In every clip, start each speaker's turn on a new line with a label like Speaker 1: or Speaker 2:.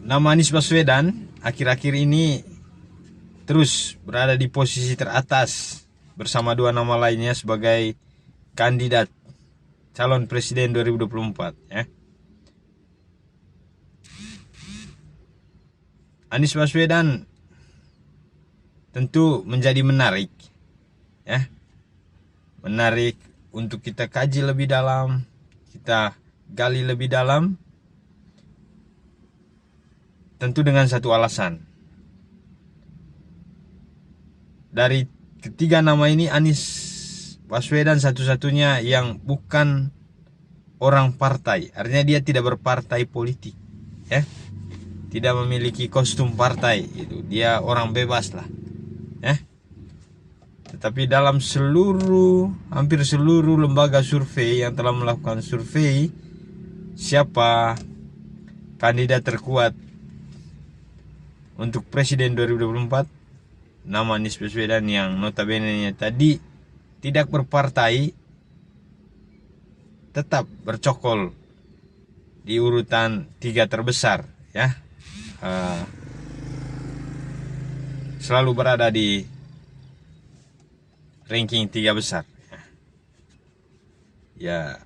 Speaker 1: Nama Anies Baswedan akhir-akhir ini terus berada di posisi teratas bersama dua nama lainnya sebagai kandidat calon presiden 2024 ya. Anies Baswedan tentu menjadi menarik ya. Menarik untuk kita kaji lebih dalam, kita gali lebih dalam. Tentu dengan satu alasan. Dari ketiga nama ini, Anies Baswedan satu-satunya yang bukan orang partai. Artinya dia tidak berpartai politik, ya. Tidak memiliki kostum partai, itu. Dia orang bebas lah, ya. Tetapi dalam hampir seluruh lembaga survei yang telah melakukan survei siapa kandidat terkuat untuk presiden 2024, nama Anies Baswedan yang notabene tadi tidak berpartai tetap bercokol di urutan 3 terbesar ya. Selalu berada di ranking 3 besar ya.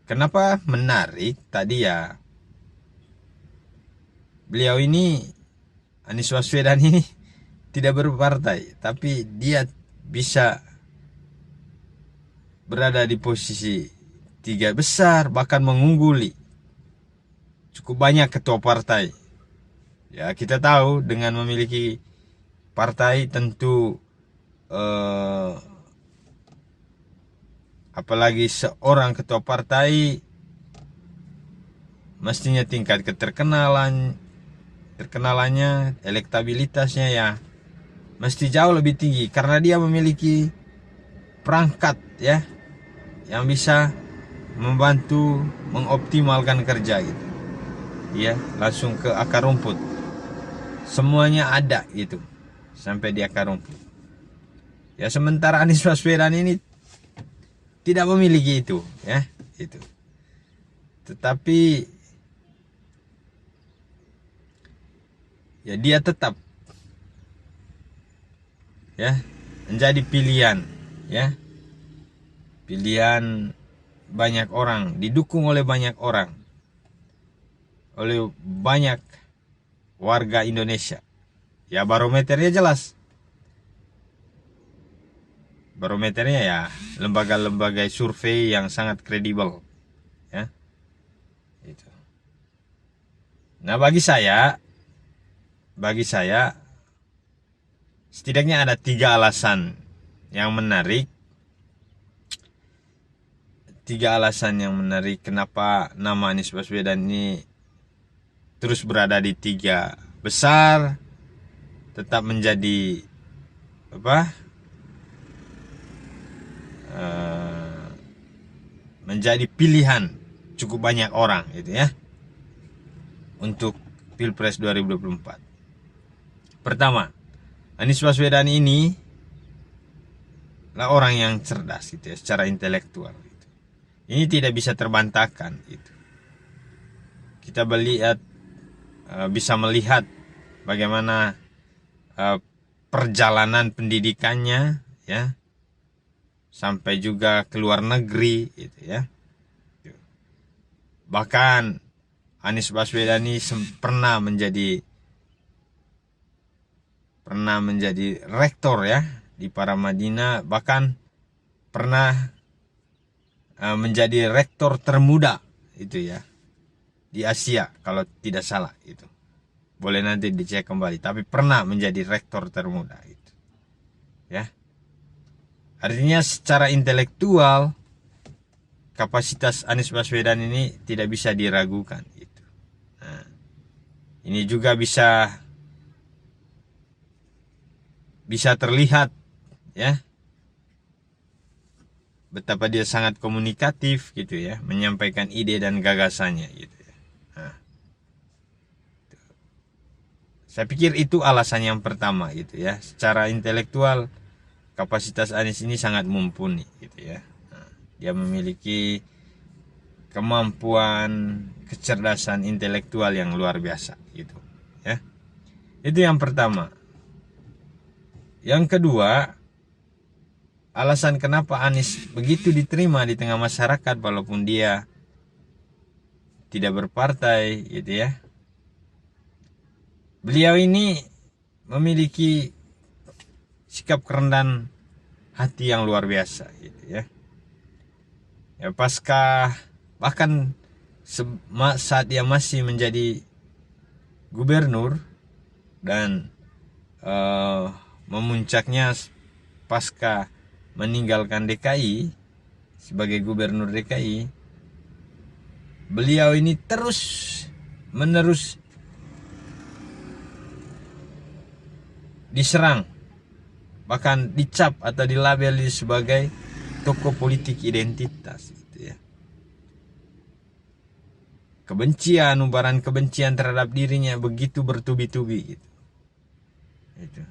Speaker 1: Kenapa menarik tadi ya? Beliau ini, Anies Baswedan ini tidak berpartai, tapi dia bisa berada di posisi 3 besar, bahkan mengungguli cukup banyak ketua partai. Ya, kita tahu dengan memiliki partai tentu apalagi seorang ketua partai mestinya tingkat terkenalannya, elektabilitasnya ya mesti jauh lebih tinggi karena dia memiliki perangkat ya yang bisa membantu mengoptimalkan kerja gitu. Ya, langsung ke akar rumput. Semuanya ada gitu sampai di akar rumput. Ya, sementara Anies Baswedan ini tidak memiliki itu ya, itu. Tetapi ya dia tetap ya menjadi pilihan ya. Pilihan banyak orang, didukung oleh banyak orang. Oleh banyak warga Indonesia. Ya barometernya jelas. Barometernya ya lembaga-lembaga survei yang sangat kredibel ya. Itu. Nah, bagi saya setidaknya ada 3 alasan yang menarik. 3 alasan yang menarik kenapa nama Anies Baswedan ini terus berada di 3 besar, tetap menjadi menjadi pilihan cukup banyak orang gitu ya untuk Pilpres 2024. Pertama, Anies Baswedan ini lah orang yang cerdas gitu ya, secara intelektual gitu. Ini tidak bisa terbantahkan gitu. Kita bisa melihat bagaimana perjalanan pendidikannya ya, sampai juga ke luar negeri gitu ya. Bahkan Anies Baswedan ini pernah menjadi rektor ya di Paramadina, bahkan pernah menjadi rektor termuda itu ya di Asia kalau tidak salah itu. Boleh nanti dicek kembali, tapi pernah menjadi rektor termuda itu. Ya. Artinya secara intelektual kapasitas Anies Baswedan ini tidak bisa diragukan gitu. Nah, ini juga bisa terlihat ya betapa dia sangat komunikatif gitu ya, menyampaikan ide dan gagasannya gitu ya. Nah, saya pikir itu alasan yang pertama gitu ya. Secara intelektual kapasitas Anies ini sangat mumpuni gitu ya. Nah, dia memiliki kemampuan kecerdasan intelektual yang luar biasa gitu ya. Itu yang pertama. Yang kedua, alasan kenapa Anies begitu diterima di tengah masyarakat walaupun dia tidak berpartai gitu ya. Beliau ini memiliki sikap kerendahan hati yang luar biasa gitu ya. Ya pasca bahkan saat dia masih menjadi gubernur dan memuncaknya pasca meninggalkan DKI sebagai gubernur DKI, beliau ini terus menerus diserang, bahkan dicap atau dilabeli sebagai tokoh politik identitas gitu ya. Kebencian, ubaran kebencian terhadap dirinya begitu bertubi-tubi gitu. Itu.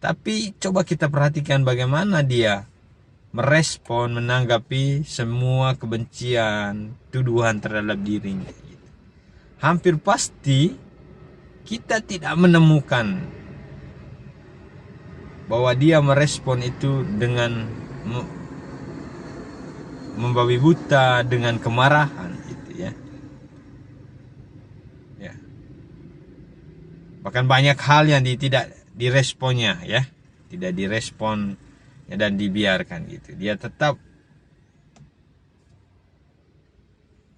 Speaker 1: Tapi coba kita perhatikan bagaimana dia merespon, menanggapi semua kebencian, tuduhan terhadap dirinya gitu. Hampir pasti kita tidak menemukan bahwa dia merespon itu dengan membabi buta, dengan kemarahan gitu ya. Ya. Bahkan banyak hal yang tidak diresponnya ya, tidak direspon ya, dan dibiarkan gitu. Dia tetap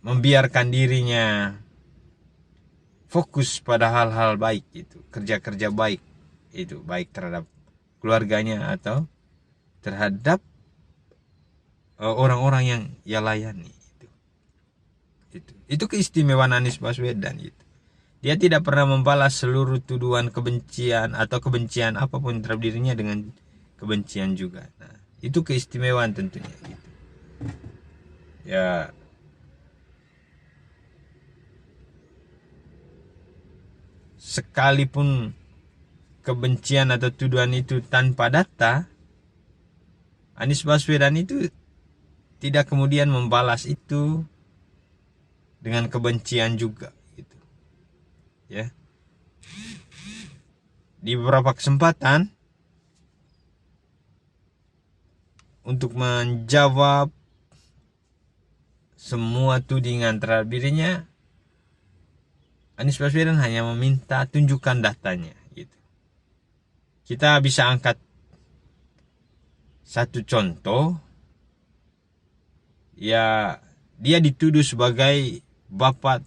Speaker 1: membiarkan dirinya fokus pada hal-hal baik itu, kerja-kerja baik itu, baik terhadap keluarganya atau terhadap orang-orang yang ia layani itu keistimewaan Anies Baswedan itu. Dia tidak pernah membalas seluruh tuduhan kebencian atau kebencian apapun terhadap dirinya dengan kebencian juga. Nah, itu keistimewaan tentunya gitu. Ya. Sekalipun kebencian atau tuduhan itu tanpa data, Anies Baswedan itu tidak kemudian membalas itu dengan kebencian juga gitu. Ya. Di beberapa kesempatan untuk menjawab semua tudingan terhadap dirinya, Anies Baswedan hanya meminta tunjukkan datanya gitu. Kita bisa angkat satu contoh. Ya, dia dituduh sebagai bapak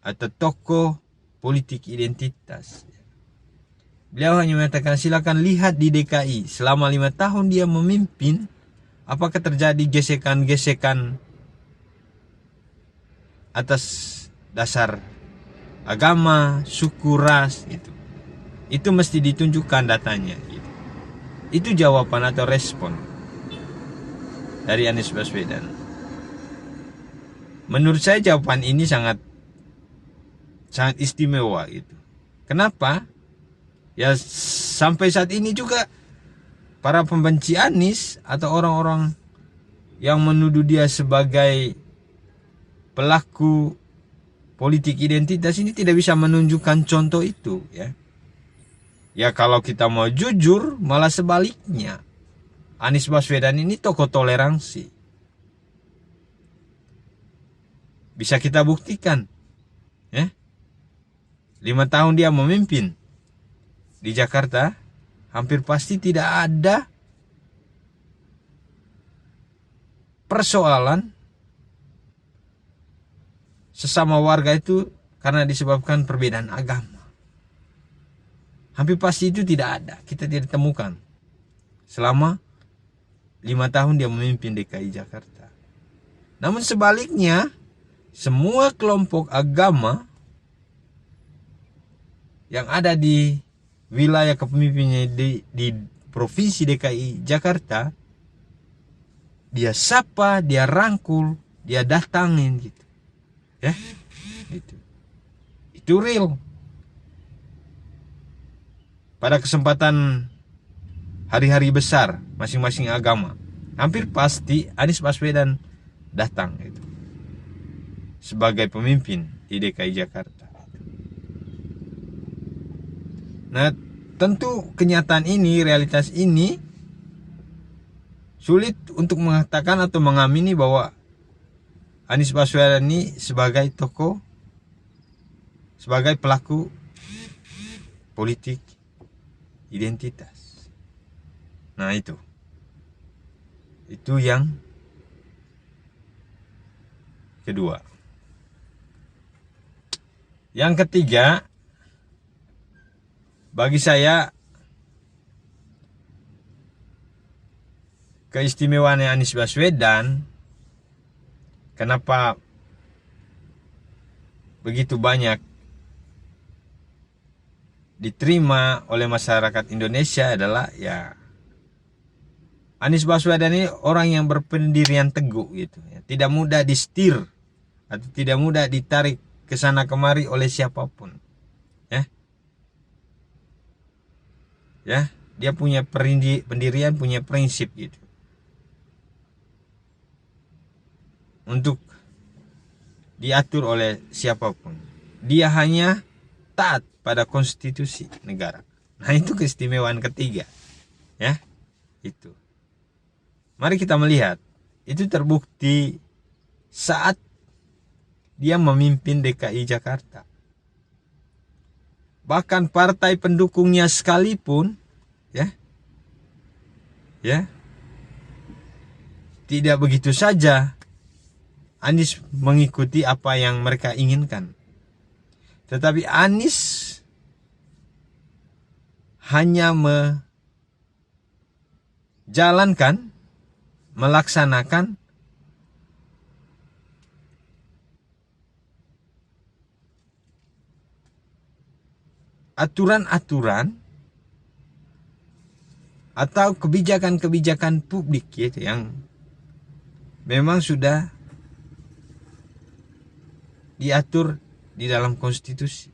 Speaker 1: atau tokoh politik identitas. Beliau hanya mengatakan silakan lihat di DKI selama 5 tahun dia memimpin, apakah terjadi gesekan-gesekan atas dasar agama, suku, ras itu. Itu mesti ditunjukkan datanya gitu. Itu jawaban atau respon dari Anies Baswedan. Menurut saya jawaban ini sangat istimewa gitu. Kenapa? Ya sampai saat ini juga para pembenci Anies atau orang-orang yang menuduh dia sebagai pelaku politik identitas ini tidak bisa menunjukkan contoh itu ya. Ya kalau kita mau jujur malah sebaliknya. Anies Baswedan ini tokoh toleransi. Bisa kita buktikan ya. 5 tahun dia memimpin di Jakarta, hampir pasti tidak ada persoalan sesama warga itu karena disebabkan perbedaan agama. Hampir pasti itu tidak ada, kita tidak temukan selama 5 tahun dia memimpin DKI Jakarta. Namun sebaliknya, semua kelompok agama yang ada di wilayah kepemimpinannya di Provinsi DKI Jakarta, dia sapa, dia rangkul, dia datangin gitu. Ya, gitu. Itu real. Pada kesempatan hari-hari besar masing-masing agama, hampir pasti Anies Baswedan datang gitu. sebagai pemimpin di DKI Jakarta. Nah, tentu kenyataan ini, realitas ini sulit untuk mengatakan atau mengamini bahwa Anies Baswedan ini sebagai tokoh, sebagai pelaku politik identitas. Nah, itu yang kedua. Yang ketiga, bagi saya keistimewaan Anies Baswedan, kenapa begitu banyak diterima oleh masyarakat Indonesia adalah ya Anies Baswedan ini orang yang berpendirian teguh gitu ya. Tidak mudah disetir atau tidak mudah ditarik ke sana kemari oleh siapapun. Ya, dia punya pendirian, punya prinsip gitu. Untuk diatur oleh siapapun. Dia hanya taat pada konstitusi negara. Nah, itu keistimewaan ketiga. Ya, itu. Mari kita melihat. Itu terbukti saat dia memimpin DKI Jakarta. Bahkan partai pendukungnya sekalipun tidak begitu saja Anies mengikuti apa yang mereka inginkan. Tetapi Anies hanya melaksanakan aturan-aturan atau kebijakan-kebijakan publik gitu, yang memang sudah diatur di dalam konstitusi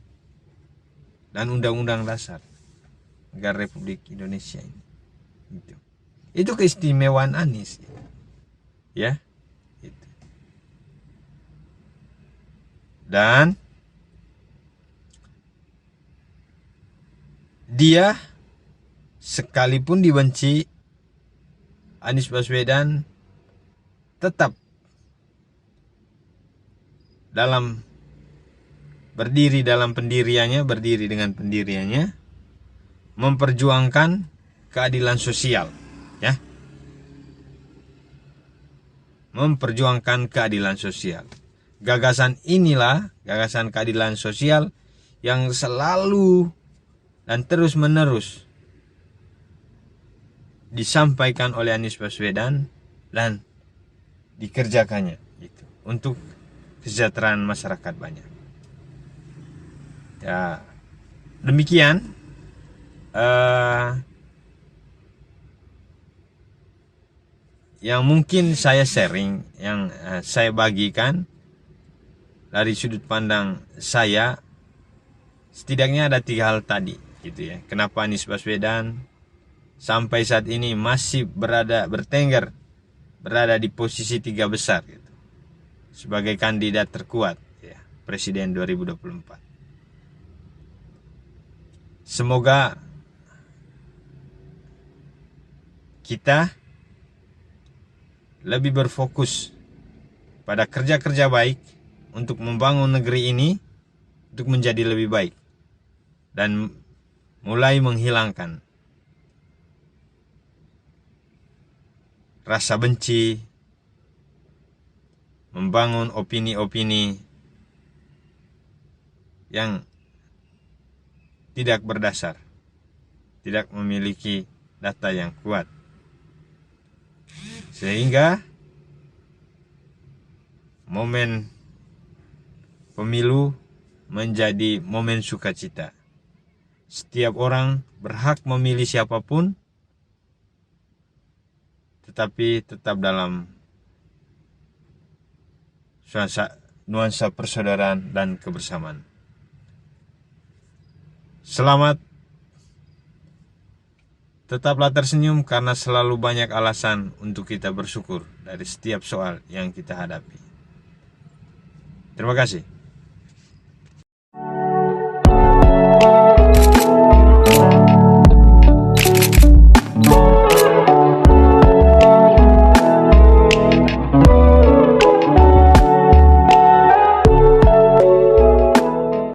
Speaker 1: dan undang-undang dasar negara Republik Indonesia ini. Itu keistimewaan Anies. Ya. Itu. Dan dia sekalipun dibenci, Anies Baswedan tetap berdiri dengan pendiriannya, memperjuangkan keadilan sosial, ya. Memperjuangkan keadilan sosial. Gagasan keadilan sosial yang selalu dan terus-menerus disampaikan oleh Anies Baswedan dan dikerjakannya gitu, untuk kesejahteraan masyarakat banyak. Ya, demikian yang mungkin saya sharing, yang saya bagikan dari sudut pandang saya. Setidaknya ada 3 hal tadi gitu ya. Kenapa Anies Baswedan sampai saat ini masih berada di posisi 3 besar gitu, sebagai kandidat terkuat ya, Presiden 2024. Semoga kita lebih berfokus pada kerja-kerja baik untuk membangun negeri ini untuk menjadi lebih baik, dan mulai menghilangkan rasa benci, membangun opini-opini yang tidak berdasar, tidak memiliki data yang kuat, sehingga momen pemilu menjadi momen sukacita. Setiap orang berhak memilih siapapun, tetapi tetap dalam nuansa persaudaraan dan kebersamaan. Selamat, tetaplah tersenyum karena selalu banyak alasan untuk kita bersyukur dari setiap soal yang kita hadapi. Terima kasih.